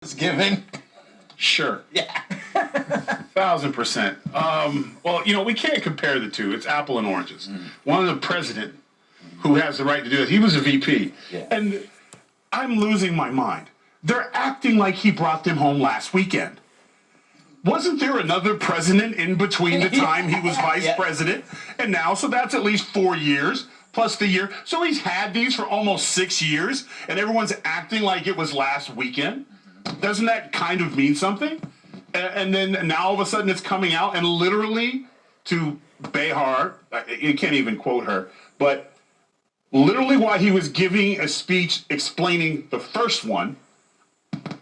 was given. Sure. Yeah. 1,000%. Well, we can't compare the two. It's apple and oranges. One of the president who has the right to do it, he was a VP. Yeah. And I'm losing my mind. They're acting like he brought them home last weekend. Wasn't there another president in between the time he was vice president and now? So that's at least 4 years plus the year. So he's had these for almost 6 years, and everyone's acting like it was last weekend. Doesn't that kind of mean something? And then now all of a sudden it's coming out, and literally to Behar, you can't even quote her, but literally while he was giving a speech explaining the first one,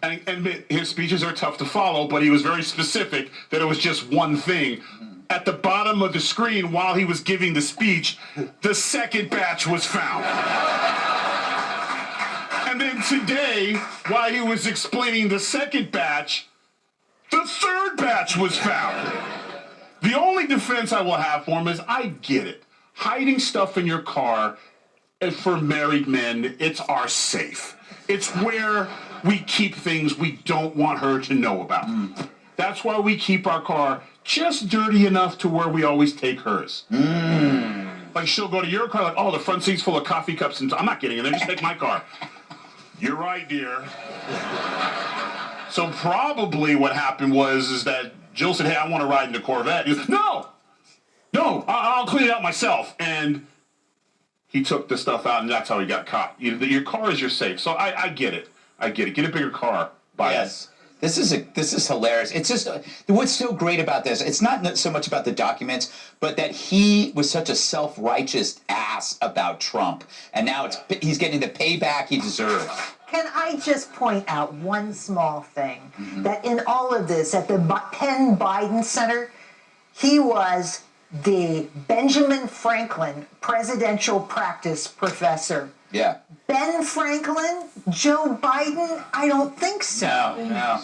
and his speeches are tough to follow, but he was very specific that it was just one thing. At the bottom of the screen while he was giving the speech, the second batch was found. And then today, while he was explaining the second batch, the third batch was found. The only defense I will have for him is, I get it. Hiding stuff in your car, and for married men, it's our safe. It's where we keep things we don't want her to know about. That's why we keep our car just dirty enough to where we always take hers. Like, she'll go to your car, like, oh, the front seat's full of coffee cups, and I'm not getting in there, just take my car. You're right, dear. So probably what happened is that Jill said, hey, I want to ride in the Corvette. He goes, no, I'll clean it out myself. And he took the stuff out, and that's how he got caught. Your car is your safe. So I get it. Get a bigger car. Yes. This is hilarious. It's just what's so great about this. It's not so much about the documents, but that he was such a self-righteous ass about Trump, and now he's getting the payback he deserves. Can I just point out one small thing? That in all of this, at the Penn Biden Center, he was the Benjamin Franklin Presidential Practice Professor. Yeah. Ben Franklin? Joe Biden? I don't think so. No.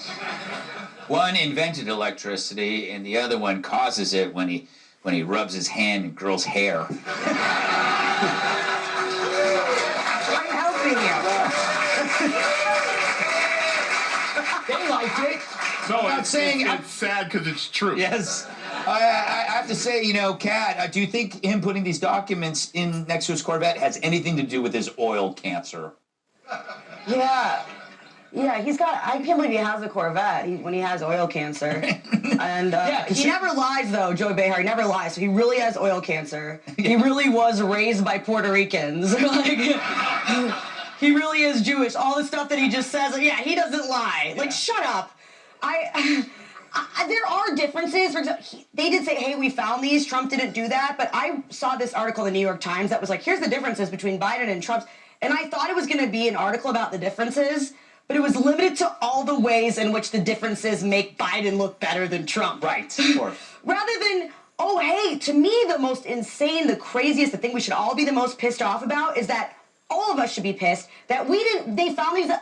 One invented electricity, and the other one causes it when he rubs his hand in girls' hair. I'm helping you. They liked it. No, I'm not saying it's sad because it's true. Yes. I have to say, Kat, do you think him putting these documents in next to his Corvette has anything to do with his oil cancer? Yeah, he's got. I can't believe he has a Corvette when he has oil cancer. And he never lies, though. Joe Behar, he never lies. So he really has oil cancer. He really was raised by Puerto Ricans. He really is Jewish. All the stuff that he just says, he doesn't lie. Like, shut up. There are differences. For example, they did say, hey, we found these. Trump didn't do that. But I saw this article in the New York Times that was like, here's the differences between Biden and Trump's. And I thought it was going to be an article about the differences, but it was limited to all the ways in which the differences make Biden look better than Trump. Right, of course. Rather than, oh, hey, to me, the most insane, the craziest, the thing we should all be the most pissed off about is that all of us should be pissed that they found these a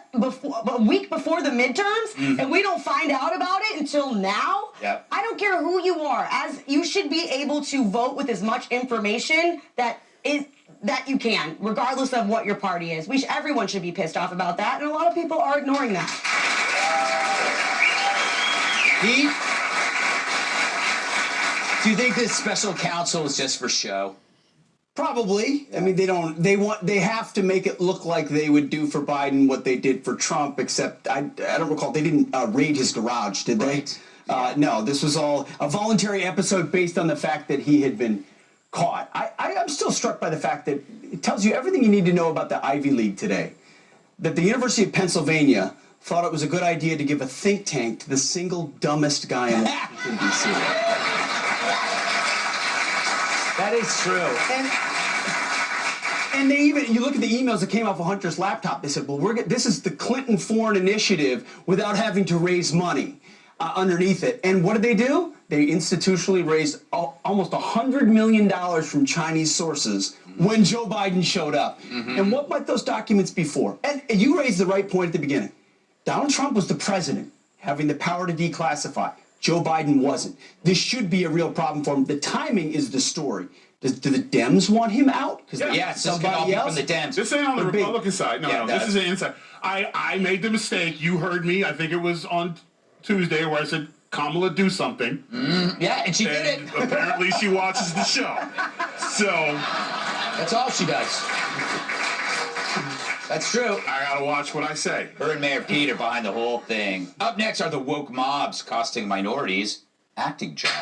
week before the midterms, and we don't find out about it until now. Yep. I don't care who you are, as you should be able to vote with as much information that you can, regardless of what your party is. Everyone should be pissed off about that, and a lot of people are ignoring that. Pete, do you think this special counsel is just for show? Probably. I mean, they have to make it look like they would do for Biden what they did for Trump, except I don't recall, they didn't raid his garage, did they? Right. No, this was all a voluntary episode based on the fact that he had been caught. I'm still struck by the fact that it tells you everything you need to know about the Ivy League today. That the University of Pennsylvania thought it was a good idea to give a think tank to the single dumbest guy in Washington, D.C. That is true. And they you look at the emails that came off of Hunter's laptop, they said, well, this is the Clinton Foreign Initiative without having to raise money underneath it. And what did they do? They institutionally raised almost $100 million from Chinese sources when Joe Biden showed up. And what might those documents be for? And you raised the right point at the beginning. Donald Trump was the president, having the power to declassify. Joe Biden wasn't. This should be a real problem for him. The timing is the story. Do the Dems want him out? Because Yeah. Yes, this could all be from the Dems. This ain't on the Could be. Republican side. No, Yeah, no, that- this is an inside. I made the mistake. You heard me. I think it was on Tuesday where I said, Kamala, do something. Yeah, and she did it. And apparently she watches the show. So That's all she does. That's true. I gotta watch what I say. Her and Mayor Pete are behind the whole thing. Up next are the woke mobs costing minorities acting jobs.